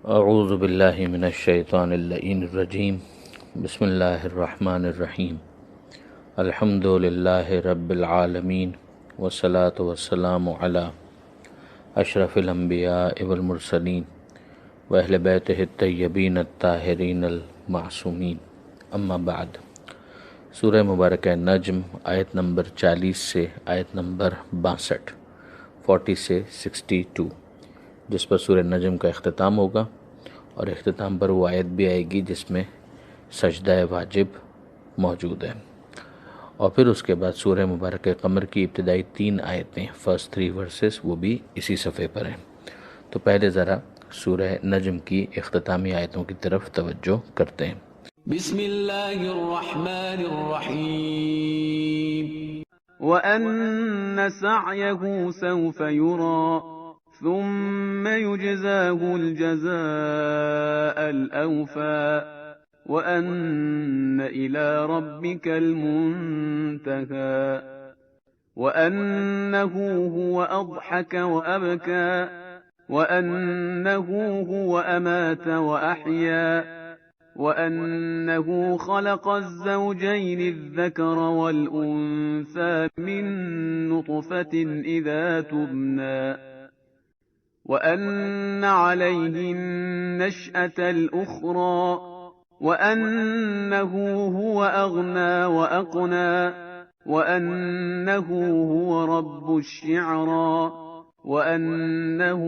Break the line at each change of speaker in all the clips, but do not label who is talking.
اعوذ باللہ من الشیطان اللعین الرجیم بسم اللہ الرحمن الرحیم الحمد للہ رب العالمین والصلاة والسلام علی اشرف الانبیاء والمرسلین واہل بیتہ الطیبین الطاہرین المعصومین اما بعد۔ سورہ مبارکہ نجم آیت نمبر 40 سے آیت نمبر 62 40 سے 62، جس پر سورہ نجم کا اختتام ہوگا، اور اختتام پر وہ آیت بھی آئے گی جس میں سجدہ واجب موجود ہے، اور پھر اس کے بعد سورہ مبارکہ قمر کی ابتدائی 3 آیتیں فرسٹ 3 ورسز وہ بھی اسی صفحے پر ہیں۔ تو پہلے ذرا سورہ نجم کی اختتامی آیتوں کی طرف توجہ کرتے ہیں۔
بسم اللہ الرحمن الرحیم وَأَنَّ سَعْيَهُ سَوْفَ يُرَى ثُمَّ يُجْزَاهُ الْجَزَاءَ الْأَوْفَى وَأَنَّ إِلَى رَبِّكَ الْمُنْتَهَى وَأَنَّهُ هُوَ أَضْحَكَ وَأَبْكَى وَأَنَّهُ هُوَ أَمَاتَ وَأَحْيَا وَأَنَّهُ خَلَقَ الزَّوْجَيْنِ الذَّكَرَ وَالْأُنثَى مِن نُّطْفَةٍ إِذَا تُمْنَىٰ وَأَنَّ عَلَيْهِ النَّشْأَةَ الْأُخْرَىٰ وَأَنَّهُ هُوَ أَغْنَىٰ وَأَقْنَىٰ وَأَنَّهُ هُوَ رَبُّ الشِّعْرَىٰ وَأَنَّهُ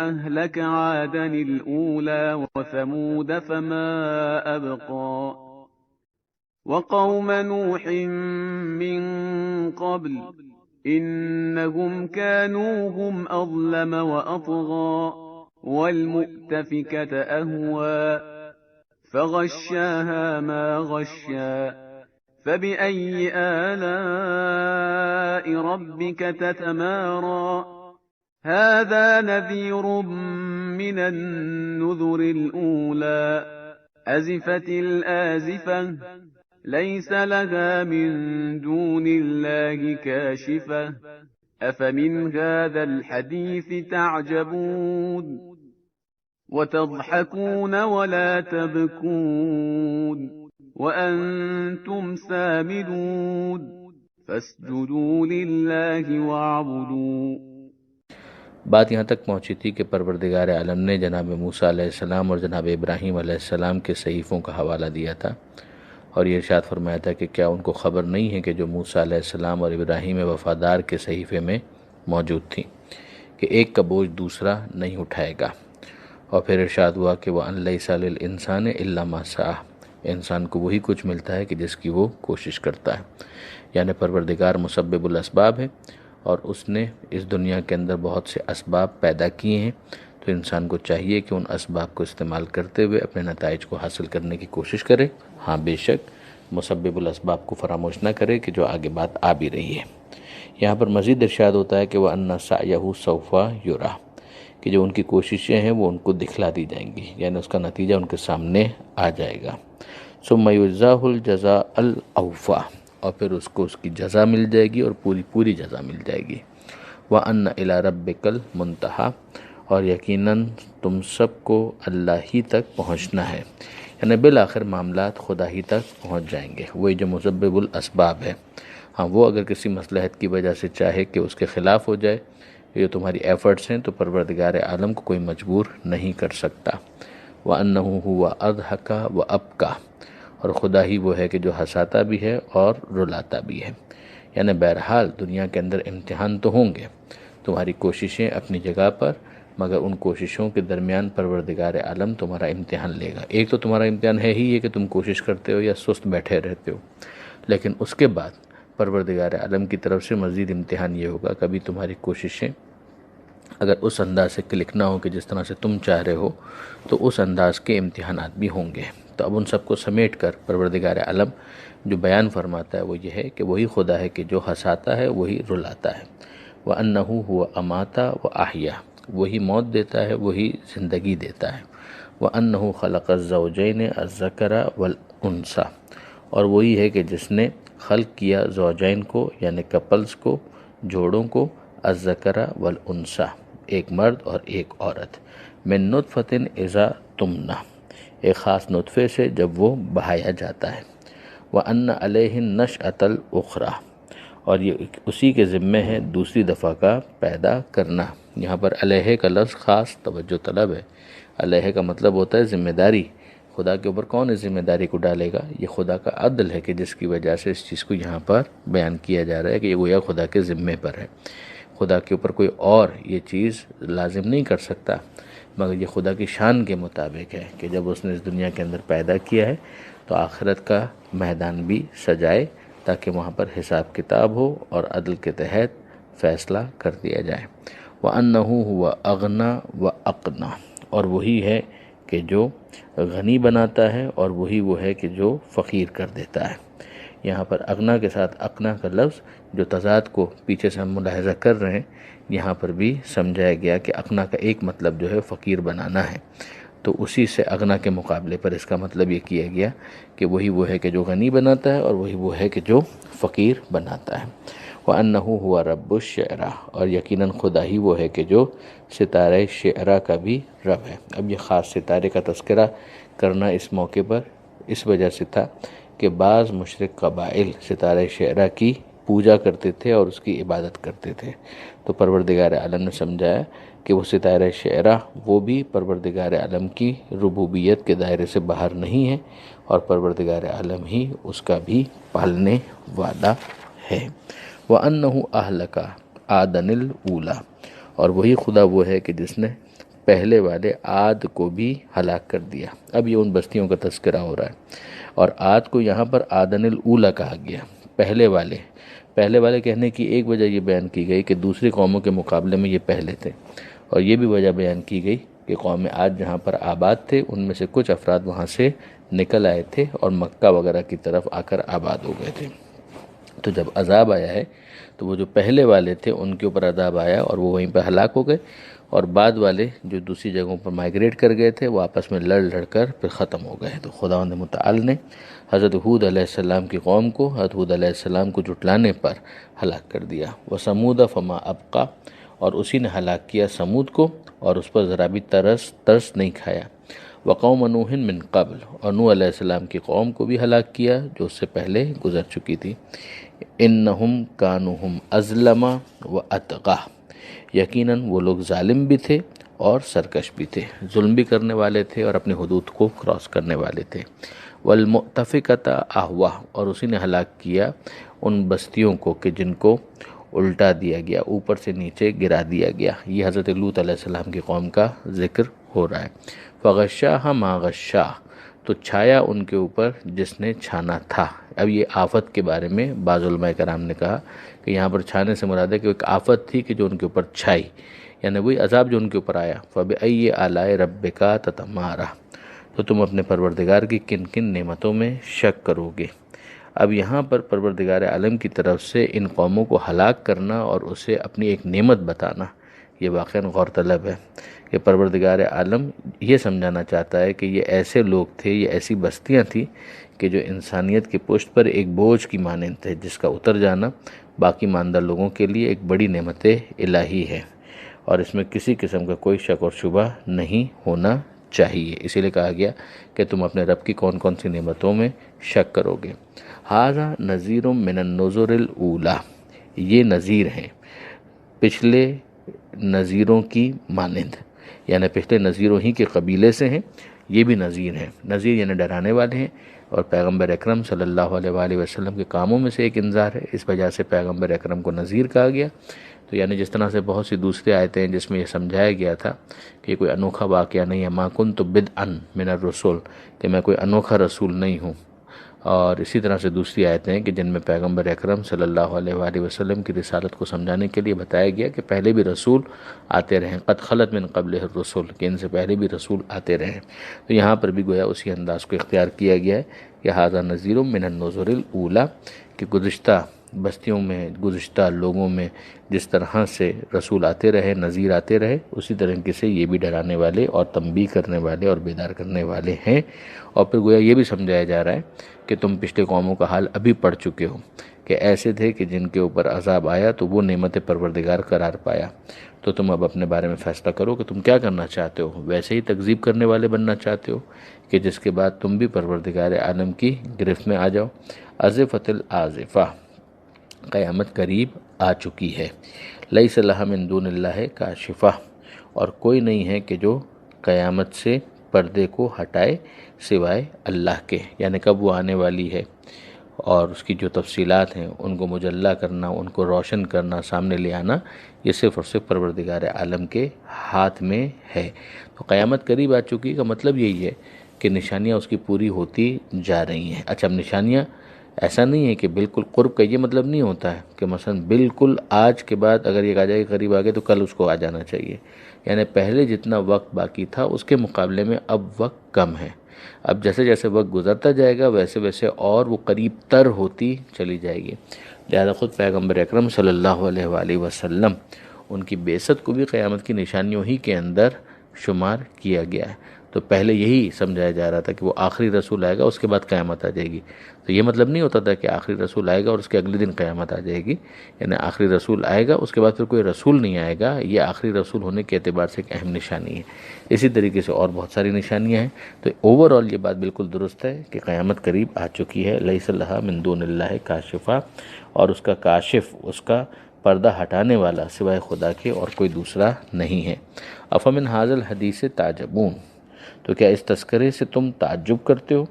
أَهْلَكَ عَادًا الْأُولَىٰ وَثَمُودَ فَمَا أَبْقَىٰ وَقَوْمَ نُوحٍ مِّن قَبْلُ إِنَّهُمْ كَانُوا هُمْ أَظْلَمَ وَأَطْغَىٰ وَالْمُؤْتَفِكَةَ أَهْوَىٰ فَغَشَّاهَا مَا غَشَّىٰ فَبِأَيِّ آلَاءِ رَبِّكَ تَتَمَارَىٰ هَٰذَا نَذِيرٌ مِّنَ النُّذُرِ الْأُولَىٰ أَزِفَتِ الْآزِفَةُ لَيْسَ لَهَا مِن دُونِ اللَّهِ كَاشِفَةٌ أَفَمِنْ هَٰذَا الْحَدِيثِ تَعْجَبُونَ وَتَضْحَكُونَ وَلَا تَبْكُونَ وَأَنْتُمْ سَامِدُونَ فَاسْجُدُوا لِلَّهِ وَاعْبُدُوا۔
بات یہاں تک پہنچی تھی کہ پروردگار عالم نے جناب موسیٰ علیہ السلام اور جناب ابراہیم علیہ السلام کے صحیفوں کا حوالہ دیا تھا، اور یہ ارشاد فرمایا تھا کہ کیا ان کو خبر نہیں ہے کہ جو موسیٰ علیہ السلام اور ابراہیم وفادار کے صحیفے میں موجود تھیں کہ ایک کا بوجھ دوسرا نہیں اٹھائے گا، اور پھر ارشاد ہوا کہ وَأَن لَيْسَ لِلْإِنسَانِ إِلَّا مَا سَعَىٰ، انسان کو وہی کچھ ملتا ہے کہ جس کی وہ کوشش کرتا ہے، یعنی پروردگار مسبب الاسباب ہے، اور اس نے اس دنیا کے اندر بہت سے اسباب پیدا کیے ہیں، تو انسان کو چاہیے کہ ان اسباب کو استعمال کرتے ہوئے اپنے نتائج کو حاصل کرنے کی کوشش کرے، ہاں بے شک مسبب الاسباب کو فراموش نہ کرے کہ جو آگے بات آ بھی رہی ہے۔ یہاں پر مزید ارشاد ہوتا ہے کہ وَأَنَّ سَعْيَهُ سَوْفَ يُرَىٰ، کہ جو ان کی کوششیں ہیں وہ ان کو دکھلا دی جائیں گی، یعنی اس کا نتیجہ ان کے سامنے آ جائے گا۔ ثُمَّ يُجْزَاهُ الْجَزَاءَ الْأَوْفَىٰ، اور پھر اس کو اس کی جزا مل جائے گی، اور پوری جزا مل جائے گی۔ وَأَنَّ إِلَىٰ رَبِّكَ الْمُنْتَهَىٰ، اور یقیناً تم سب کو اللہ ہی تک پہنچنا ہے، یعنی بالآخر معاملات خدا ہی تک پہنچ جائیں گے۔ وہی جو مسبب الاسباب ہے، ہاں وہ اگر کسی مصلحت کی وجہ سے چاہے کہ اس کے خلاف ہو جائے، یہ تمہاری ایفرٹس ہیں، تو پروردگار عالم کو کوئی مجبور نہیں کر سکتا۔ وَأَنَّهُ هُوَ أَضْحَكَ وَأَبْكَىٰ، اور خدا ہی وہ ہے کہ جو ہنساتا بھی ہے اور رلاتا بھی ہے، یعنی بہرحال دنیا کے اندر امتحان تو ہوں گے، تمہاری کوششیں اپنی جگہ پر، مگر ان کوششوں کے درمیان پروردگار عالم تمہارا امتحان لے گا۔ ایک تو تمہارا امتحان ہے ہی یہ کہ تم کوشش کرتے ہو یا سست بیٹھے رہتے ہو، لیکن اس کے بعد پروردگار عالم کی طرف سے مزید امتحان یہ ہوگا، کبھی تمہاری کوششیں اگر اس انداز سے کلک نہ ہو کہ جس طرح سے تم چاہ رہے ہو، تو اس انداز کے امتحانات بھی ہوں گے۔ تو اب ان سب کو سمیٹ کر پروردگار عالم جو بیان فرماتا ہے وہ یہ ہے کہ وہی خدا ہے کہ جو ہنساتا ہے وہی رلاتا ہے۔ وَأَنَّهُ هُوَ أَمَاتَ وَأَحْيَا، وہی موت دیتا ہے، وہی زندگی دیتا ہے۔ وَأَنَّهُ خَلَقَ الزَّوْجَيْنِ الذَّكَرَ وَالْأُنثَىٰ، اور وہی ہے کہ جس نے خلق کیا زوجین کو، یعنی کپلز کو، جوڑوں کو، الذَّكَرَ وَالْأُنثَىٰ، ایک مرد اور ایک عورت۔ من نطفۃ اذا تمنى، ایک خاص نطفے سے جب وہ بہایا جاتا ہے، وَأَنَّ عَلَيْهِ النَّشْأَةَ الْأُخْرَى، اور یہ اسی کے ذمے ہے دوسری دفعہ کا پیدا کرنا۔ یہاں پر علیہ کا لفظ خاص توجہ طلب ہے۔ علیہ کا مطلب ہوتا ہے ذمہ داری۔ خدا کے اوپر کون اس ذمہ داری کو ڈالے گا؟ یہ خدا کا عدل ہے کہ جس کی وجہ سے اس چیز کو یہاں پر بیان کیا جا رہا ہے کہ یہ گویا خدا کے ذمے پر ہے۔ خدا کے اوپر کوئی اور یہ چیز لازم نہیں کر سکتا، مگر یہ خدا کی شان کے مطابق ہے کہ جب اس نے اس دنیا کے اندر پیدا کیا ہے تو آخرت کا میدان بھی سجائے تاکہ وہاں پر حساب کتاب ہو اور عدل کے تحت فیصلہ کر دیا جائے۔ وَأَنَّهُ هُوَ أَغْنَى وَأَقْنَى، اور وہی ہے کہ جو غنی بناتا ہے اور وہی وہ ہے کہ جو فقیر کر دیتا ہے۔ یہاں پر اغنا کے ساتھ اقنا کا لفظ جو تضاد کو پیچھے سے ہم ملاحظہ کر رہے ہیں، یہاں پر بھی سمجھایا گیا کہ اقنا کا ایک مطلب جو ہے فقیر بنانا ہے، تو اسی سے اغنا کے مقابلے پر اس کا مطلب یہ کیا گیا کہ وہی وہ ہے کہ جو غنی بناتا ہے اور وہی وہ ہے کہ جو فقیر بناتا ہے۔ وَأَنَّهُ هُوَ رَبُّ الشِّعْرَىٰ، اور یقیناً خدا ہی وہ ہے کہ جو ستارہ شعرا کا بھی رب ہے۔ اب یہ خاص ستارے کا تذکرہ کرنا اس موقع پر اس وجہ سے تھا کہ بعض مشرک قبائل ستارہ شعرا کی پوجا کرتے تھے اور اس کی عبادت کرتے تھے، تو پروردگار عالم نے سمجھایا کہ وہ ستارہ شعرا وہ بھی پروردگار عالم کی ربوبیت کے دائرے سے باہر نہیں ہے، اور پروردگار عالم ہی اس کا بھی پالنے والا ہے۔ وَأَنَّهُ أَهْلَكَ عَادًا الْأُولَىٰ، اور وہی خدا وہ ہے کہ جس نے پہلے والے عاد کو بھی ہلاک کر دیا۔ اب یہ ان بستیوں کا تذکرہ ہو رہا ہے، اور عاد کو یہاں پر عادن الاولیٰ کہا گیا، پہلے والے کہنے کی ایک وجہ یہ بیان کی گئی کہ دوسری قوموں کے مقابلے میں یہ پہلے تھے، اور یہ بھی وجہ بیان کی گئی کہ قوم عاد جہاں پر آباد تھے ان میں سے کچھ افراد وہاں سے نکل آئے تھے اور مکہ وغیرہ کی طرف آ کر آباد ہو گئے تھے۔ تو جب عذاب آیا ہے تو وہ جو پہلے والے تھے ان کے اوپر عذاب آیا اور وہ وہیں پہ ہلاک ہو گئے، اور بعد والے جو دوسری جگہوں پر مائگریٹ کر گئے تھے وہ آپس میں لڑ کر پھر ختم ہو گئے۔ تو خداوند متعال نے حضرت ہود علیہ السلام کی قوم کو حضرت ہود علیہ السلام کو جھٹلانے پر ہلاک کر دیا۔ وَثَمُودَ فَمَا أَبْقَىٰ، اور اسی نے ہلاک کیا سمود کو اور اس پر ذرا بھی ترس نہیں کھایا۔ وَقَوْمَ نُوحٍ مِّن قَبْلُ، اور نوح علیہ السلام کی قوم کو بھی ہلاک کیا جو اس سے پہلے گزر چکی تھی۔ إِنَّهُمْ كَانُوا هُمْ أَظْلَمَ وَأَطْغَىٰ، یقیناً وہ لوگ ظالم بھی تھے اور سرکش بھی تھے، ظلم بھی کرنے والے تھے اور اپنی حدود کو کراس کرنے والے تھے۔ وَالْمُؤْتَفِكَةَ أَهْوَىٰ، اور اسی نے ہلاک کیا ان بستیوں کو کہ جن کو الٹا دیا گیا، اوپر سے نیچے گرا دیا گیا۔ یہ حضرت لوط علیہ السلام کی قوم کا ذکر ہو رہا ہے۔ فَغَشَّاهَا مَا غَشَّا، تو چھایا ان کے اوپر جس نے چھانا تھا۔ اب یہ آفت کے بارے میں بعض علماء کرام نے کہا کہ یہاں پر چھانے سے مراد ہے کہ ایک آفت تھی کہ جو ان کے اوپر چھائی، یعنی وہی عذاب جو ان کے اوپر آیا۔ فَبِأَيِّ آلَاءِ رَبِّكَ تَتَمَارَىٰ، تو تم اپنے پروردگار کی کن کن نعمتوں میں شک کرو گے۔ اب یہاں پر پروردگار عالم کی طرف سے ان قوموں کو ہلاک کرنا اور اسے اپنی ایک نعمت بتانا، یہ واقعاً غور طلب ہے کہ پروردگار عالم یہ سمجھانا چاہتا ہے کہ یہ ایسے لوگ تھے، یہ ایسی بستیاں تھیں کہ جو انسانیت کی پشت پر ایک بوجھ کی مانند تھے، جس کا اتر جانا باقی ماندہ لوگوں کے لیے ایک بڑی نعمت الہی ہے، اور اس میں کسی قسم کا کوئی شک اور شبہ نہیں ہونا چاہیے۔ اسی لیے کہا گیا کہ تم اپنے رب کی کون کون سی نعمتوں میں شک کرو گے۔ ھذا نذیر من النذر الاولیٰ، یہ نذیر ہیں پچھلے نذیروں کی مانند، یعنی پچھلے نذیروں ہی کے قبیلے سے ہیں، یہ بھی نذیر ہیں۔ نذیر یعنی ڈرانے والے ہیں، اور پیغمبر اکرم صلی اللہ علیہ وآلہ وسلم کے کاموں میں سے ایک انذار ہے، اس وجہ سے پیغمبر اکرم کو نذیر کہا گیا۔ تو یعنی جس طرح سے بہت سی دوسری آیتیں ہیں جس میں یہ سمجھایا گیا تھا کہ یہ کوئی انوکھا واقعہ نہیں ہے، ما کنت بدعا من الرسول، کہ میں کوئی انوکھا رسول نہیں ہوں، اور اسی طرح سے دوسری آیتیں ہیں کہ جن میں پیغمبر اکرم صلی اللہ علیہ وآلہ وسلم کی رسالت کو سمجھانے کے لیے بتایا گیا کہ پہلے بھی رسول آتے رہے، قد خلت من قبلہ الرسل، کہ ان سے پہلے بھی رسول آتے رہے۔ تو یہاں پر بھی گویا اسی انداز کو اختیار کیا گیا ہے کہ ھذا نذیر من النذر الاولیٰ، کہ گزشتہ بستیوں میں گزشتہ لوگوں میں جس طرح سے رسول آتے رہے، نذیر آتے رہے، اسی طریقے سے یہ بھی ڈرانے والے اور تنبیہ کرنے والے اور بیدار کرنے والے ہیں۔ اور پھر گویا یہ بھی سمجھایا جا رہا ہے کہ تم پچھلے قوموں کا حال ابھی پڑھ چکے ہو کہ ایسے تھے کہ جن کے اوپر عذاب آیا تو وہ نعمت پروردگار قرار پایا، تو تم اب اپنے بارے میں فیصلہ کرو کہ تم کیا کرنا چاہتے ہو، ویسے ہی تکذیب کرنے والے بننا چاہتے ہو کہ جس کے بعد تم بھی پروردگار عالم کی گرفت میں آ جاؤ۔ ازفت الازفہ، قیامت قریب آ چکی ہے۔ لیس لہا من دون اللہ کاشفہ، اور کوئی نہیں ہے کہ جو قیامت سے پردے کو ہٹائے سوائے اللہ کے، یعنی کب وہ آنے والی ہے اور اس کی جو تفصیلات ہیں ان کو مجلی کرنا، ان کو روشن کرنا، سامنے لے آنا، یہ صرف اور صرف پروردگار عالم کے ہاتھ میں ہے۔ تو قیامت قریب آ چکی کا مطلب یہی ہے کہ نشانیاں اس کی پوری ہوتی جا رہی ہیں۔ اچھا، اب نشانیاں ایسا نہیں ہے کہ بالکل قرب کا یہ مطلب نہیں ہوتا ہے کہ مثلا بالکل آج کے بعد اگر یہ کہا جائے کہ قریب آ گئے تو کل اس کو آ جانا چاہیے، یعنی پہلے جتنا وقت باقی تھا اس کے مقابلے میں اب وقت کم ہے۔ اب جیسے جیسے وقت گزرتا جائے گا ویسے ویسے اور وہ قریب تر ہوتی چلی جائے گی۔ لہذا خود پیغمبر اکرم صلی اللہ علیہ وآلہ وسلم ان کی بعثت کو بھی قیامت کی نشانیوں ہی کے اندر شمار کیا گیا ہے۔ تو پہلے یہی سمجھایا جا رہا تھا کہ وہ آخری رسول آئے گا اس کے بعد قیامت آ جائے گی، تو یہ مطلب نہیں ہوتا تھا کہ آخری رسول آئے گا اور اس کے اگلے دن قیامت آ جائے گی، یعنی آخری رسول آئے گا اس کے بعد پھر کوئی رسول نہیں آئے گا، یہ آخری رسول ہونے کے اعتبار سے ایک اہم نشانی ہے۔ اسی طریقے سے اور بہت ساری نشانیاں ہیں، تو اوورآل یہ بات بالکل درست ہے کہ قیامت قریب آ چکی ہے۔ لیس لہا من دون اللہ کاشفہ، اور اس کا کاشف، اس کا پردہ ہٹانے والا سوائے خدا کے اور کوئی دوسرا نہیں ہے۔ افمن ھذا الحدیث تعجبون، تو کیا اس تذکرے سے تم تعجب کرتے ہو؟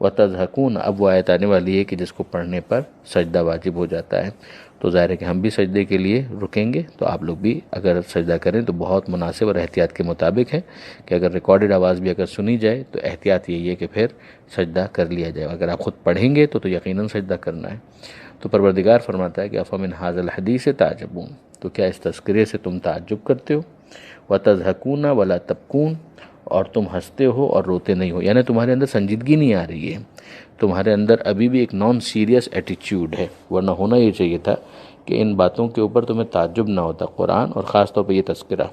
وتضحکون، اب وہ آیت آنے والی ہے کہ جس کو پڑھنے پر سجدہ واجب ہو جاتا ہے، تو ظاہر ہے کہ ہم بھی سجدے کے لیے رکیں گے، تو آپ لوگ بھی اگر سجدہ کریں تو بہت مناسب اور احتیاط کے مطابق ہے کہ اگر ریکارڈڈ آواز بھی اگر سنی جائے تو احتیاط یہی ہے کہ پھر سجدہ کر لیا جائے، اگر آپ خود پڑھیں گے تو یقیناً سجدہ کرنا ہے۔ تو پروردگار فرماتا ہے کہ افمن ھذا الحدیث تعجبون، تو کیا اس تذکرے سے تم تعجب کرتے ہو؟ وتضحکون ولا تبکون، اور تم ہنستے ہو اور روتے نہیں ہو، یعنی تمہارے اندر سنجیدگی نہیں آ رہی ہے، تمہارے اندر ابھی بھی ایک نان سیریس ایٹیچیوڈ ہے، ورنہ ہونا یہ چاہیے تھا کہ ان باتوں کے اوپر تمہیں تعجب نہ ہوتا، قرآن اور خاص طور پہ یہ تذکرہ،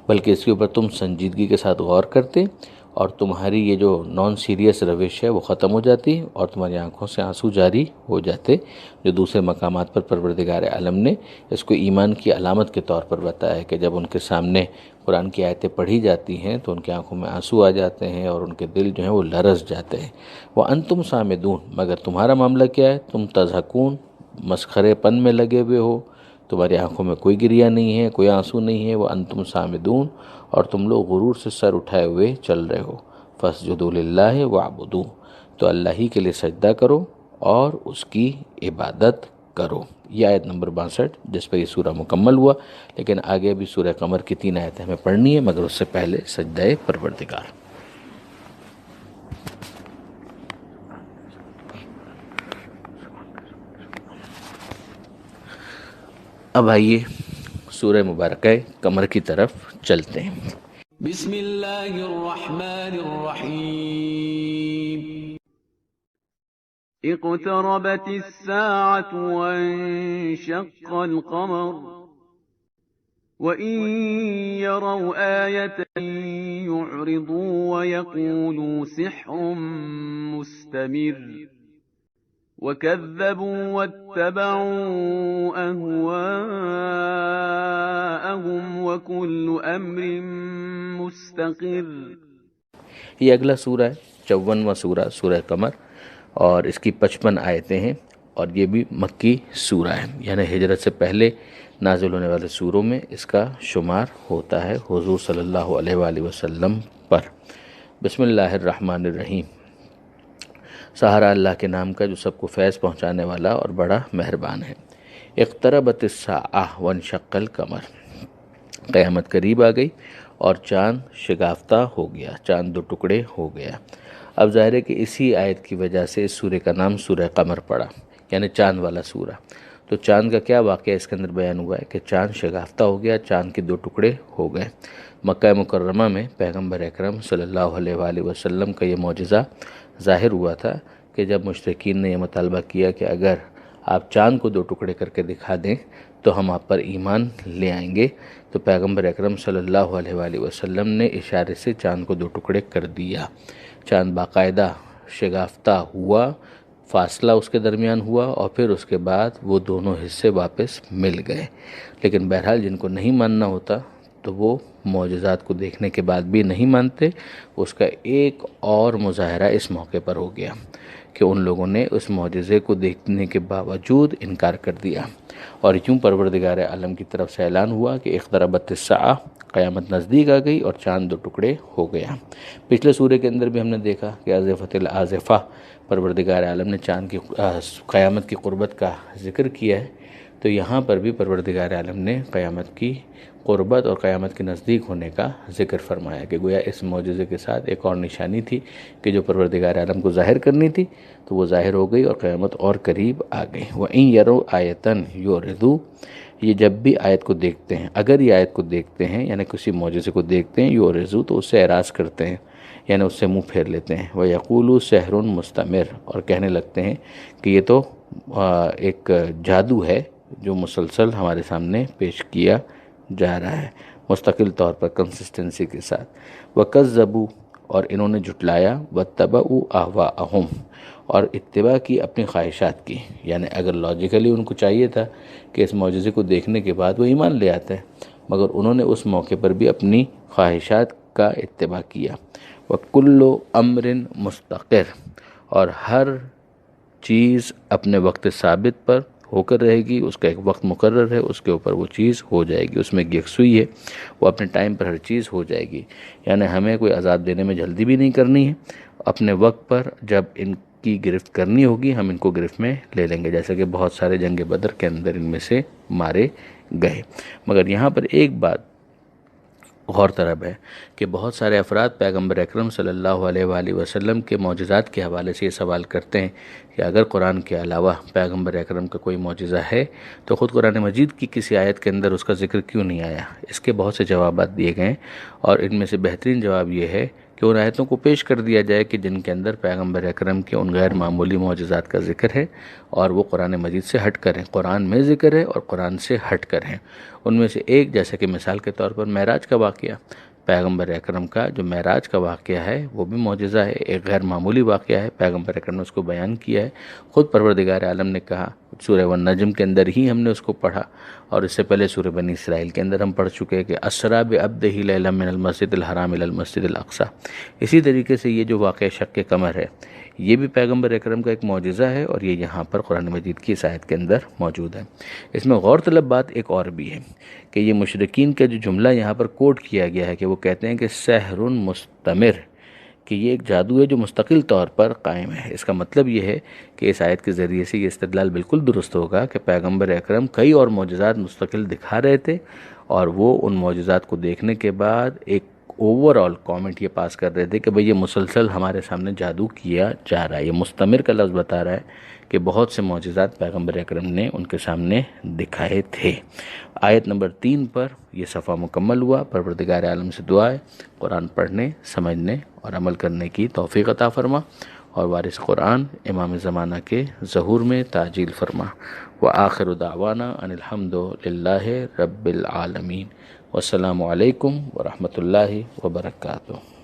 بلکہ اس کے اوپر تم سنجیدگی کے ساتھ غور کرتے اور تمہاری یہ جو نان سیریس روش ہے وہ ختم ہو جاتی اور تمہاری آنکھوں سے آنسو جاری ہو جاتے، جو دوسرے مقامات پر پروردگار عالم نے اس کو ایمان کی علامت کے طور پر بتایا ہے کہ جب ان کے سامنے قرآن کی آیتیں پڑھی جاتی ہیں تو ان کی آنکھوں میں آنسو آ جاتے ہیں اور ان کے دل جو ہیں وہ لرز جاتے ہیں۔ وَأَنْتُمْ صَامِدُونَ، مگر تمہارا معاملہ کیا ہے؟ تم تضحکون، مسخرے پن میں لگے ہوئے ہو، تمہاری آنکھوں میں کوئی گریہ نہیں ہے، کوئی آنسو نہیں ہے۔ وَأَنْتُمْ صَامِدُونَ، اور تم لوگ غرور سے سر اٹھائے ہوئے چل رہے ہو۔ فَاسْجُدُوا لِلَّهِ وَاعْبُدُوهُ، تو اللہ ہی کے لیے سجدہ کرو اور اس کی عبادت کرو۔ یہ آیت نمبر 62 جس پر یہ سورہ مکمل ہوا، لیکن آگے بھی سورہ قمر کی 3 آیتیں ہمیں پڑھنی ہے، مگر اس سے پہلے سجدہ پروردگار۔ اب آئیے سورہ مبارکہ قمر کی طرف چلتے ہیں۔
بسم اللہ الرحمن الرحیم۔
اقتربت الساعة وانشق القمر وإن يروا آية يعرضوا ويقولوا سحر مستمر وكذبوا واتبعوا أهواءهم وكل أمر مستقر۔
یہ اگلا سورہ ہے، 54واں سورہ، سورہ قمر، اور اس کی 55 آیتیں ہیں، اور یہ بھی مکی سورہ ہے، یعنی ہجرت سے پہلے نازل ہونے والے سوروں میں اس کا شمار ہوتا ہے حضور صلی اللہ علیہ وآلہ وسلم پر۔ بسم اللہ الرحمن الرحیم، سہارا اللہ کے نام کا جو سب کو فیض پہنچانے والا اور بڑا مہربان ہے۔ اقتربت الساعہ وانشق القمر، قیامت قریب آ گئی اور چاند شگافتہ ہو گیا، چاند 2 ٹکڑے ہو گیا۔ اب ظاہر ہے کہ اسی آیت کی وجہ سے اس سورہ کا نام سورہ قمر پڑا، یعنی چاند والا سورہ۔ تو چاند کا کیا واقعہ اس کے اندر بیان ہوا ہے کہ چاند شگافتہ ہو گیا، چاند کے 2 ٹکڑے ہو گئے۔ مکہ مکرمہ میں پیغمبر اکرم صلی اللہ علیہ وآلہ وسلم کا یہ معجزہ ظاہر ہوا تھا کہ جب مشرکین نے یہ مطالبہ کیا کہ اگر آپ چاند کو 2 ٹکڑے کر کے دکھا دیں تو ہم آپ پر ایمان لے آئیں گے۔ تو پیغمبر اکرم صلی اللہ علیہ وآلہ وسلم نے اشارے سے چاند کو 2 ٹکڑے کر دیا۔ چاند باقاعدہ شگافتہ ہوا، فاصلہ اس کے درمیان ہوا، اور پھر اس کے بعد وہ دونوں حصے واپس مل گئے۔ لیکن بہرحال جن کو نہیں ماننا ہوتا تو وہ معجزات کو دیکھنے کے بعد بھی نہیں مانتے۔ اس کا ایک اور مظاہرہ اس موقع پر ہو گیا کہ ان لوگوں نے اس معجزے کو دیکھنے کے باوجود انکار کر دیا، اور یوں پروردگار عالم کی طرف سے اعلان ہوا کہ اقتربت الساعہ، قیامت نزدیک آ گئی اور چاند 2 ٹکڑے ہو گیا۔ پچھلے سورہ کے اندر بھی ہم نے دیکھا کہ آزفۃ العازفہ، پروردگار عالم نے چاند کی قیامت کی قربت کا ذکر کیا ہے، تو یہاں پر بھی پروردگار عالم نے قیامت کی قربت اور قیامت کے نزدیک ہونے کا ذکر فرمایا کہ گویا اس معجزے کے ساتھ ایک اور نشانی تھی کہ جو پروردگار عالم کو ظاہر کرنی تھی تو وہ ظاہر ہو گئی اور قیامت اور قریب آ گئی۔ وَإِن يَرَوْا آیَةً يُعْرِضُوا، یہ جب بھی آیت کو دیکھتے ہیں، اگر یہ آیت کو دیکھتے ہیں یعنی کسی معجزے کو دیکھتے ہیں، یُعْرِضُوا تو اس سے اعراض کرتے ہیں، یعنی اس سے منہ پھیر لیتے ہیں۔ وَيَقُولُوا سِحْرٌ مُسْتَمِرٌ، اور کہنے لگتے ہیں کہ یہ تو ایک جادو ہے جو مسلسل ہمارے سامنے پیش کیا جا رہا ہے، مستقل طور پر کنسسٹنسی کے ساتھ۔ وَكَذَّبُوا، اور انہوں نے جھٹلایا، وَاتَّبَعُوا أَهْوَاءَهُمْ، اور اتباع کی اپنی خواہشات کی، یعنی اگر لاجیکلی ان کو چاہیے تھا کہ اس معجزے کو دیکھنے کے بعد وہ ایمان لے آتے ہیں، مگر انہوں نے اس موقع پر بھی اپنی خواہشات کا اتباع کیا۔ وَكُلُّ أَمْرٍ مُسْتَقِرٌ، اور ہر چیز اپنے وقت ثابت پر ہو کر رہے گی، اس کا ایک وقت مقرر ہے، اس کے اوپر وہ چیز ہو جائے گی، اس میں یکسوئی ہے، وہ اپنے ٹائم پر ہر چیز ہو جائے گی۔ یعنی ہمیں کوئی عذاب دینے میں جلدی بھی نہیں کرنی ہے، اپنے وقت پر جب ان کی گرفت کرنی ہوگی ہم ان کو گرفت میں لے لیں گے، جیسا کہ بہت سارے جنگ بدر کے اندر ان میں سے مارے گئے۔ مگر یہاں پر ایک بات غور طلب ہے کہ بہت سارے افراد پیغمبر اکرم صلی اللہ علیہ وآلہ وسلم کے معجزات کے حوالے سے یہ سوال کرتے ہیں کہ اگر قرآن کے علاوہ پیغمبر اکرم کا کوئی معجزہ ہے تو خود قرآن مجید کی کسی آیت کے اندر اس کا ذکر کیوں نہیں آیا؟ اس کے بہت سے جوابات دیے گئے ہیں، اور ان میں سے بہترین جواب یہ ہے کہ ان آیتوں کو پیش کر دیا جائے کہ جن کے اندر پیغمبر اکرم کے ان غیر معمولی معجزات کا ذکر ہے اور وہ قرآن مجید سے ہٹ کر ہیں، قرآن میں ذکر ہے اور قرآن سے ہٹ کر ہیں۔ ان میں سے ایک، جیسا کہ مثال کے طور پر معراج کا واقعہ، پیغمبر اکرم کا جو معراج کا واقعہ ہے وہ بھی معجزہ ہے، ایک غیر معمولی واقعہ ہے، پیغمبر اکرم نے اس کو بیان کیا ہے۔ خود پروردگار عالم نے کہا، سورہ والنجم کے اندر ہی ہم نے اس کو پڑھا، اور اس سے پہلے سورہ بنی اسرائیل کے اندر ہم پڑھ چکے ہیں کہ اسریٰ بعبدہ لیلا من المسجد الحرام الی المسجد الاقصی۔ اسی طریقے سے یہ جو واقعہ شق قمر ہے یہ بھی پیغمبر اکرم کا ایک معجزہ ہے، اور یہ یہاں پر قرآن مجید کی اس آیت کے اندر موجود ہے۔ اس میں غور طلب بات ایک اور بھی ہے کہ یہ مشرکین کا جو جملہ یہاں پر کوٹ کیا گیا ہے کہ وہ کہتے ہیں کہ سحر مستمر، کہ یہ ایک جادو ہے جو مستقل طور پر قائم ہے۔ اس کا مطلب یہ ہے کہ اس آیت کے ذریعے سے یہ استدلال بالکل درست ہوگا کہ پیغمبر اکرم کئی اور معجزات مستقل دکھا رہے تھے، اور وہ ان معجزات کو دیکھنے کے بعد ایک اوور آل کامنٹ یہ پاس کر رہے تھے کہ بھئی یہ مسلسل ہمارے سامنے جادو کیا جا رہا ہے۔ یہ مستمر کا لفظ بتا رہا ہے کہ بہت سے معجزات پیغمبر اکرم نے ان کے سامنے دکھائے تھے۔ آیت نمبر 3 پر یہ صفحہ مکمل ہوا۔ پروردگار عالم سے دعا ہے قرآن پڑھنے، سمجھنے اور عمل کرنے کی توفیق عطا فرما، اور وارث قرآن امام زمانہ کے ظہور میں تعجیل فرما۔ وآخر دعوانا ان الحمد للہ رب العالمین۔ والسلام علیکم ورحمۃ اللہ وبرکاتہ۔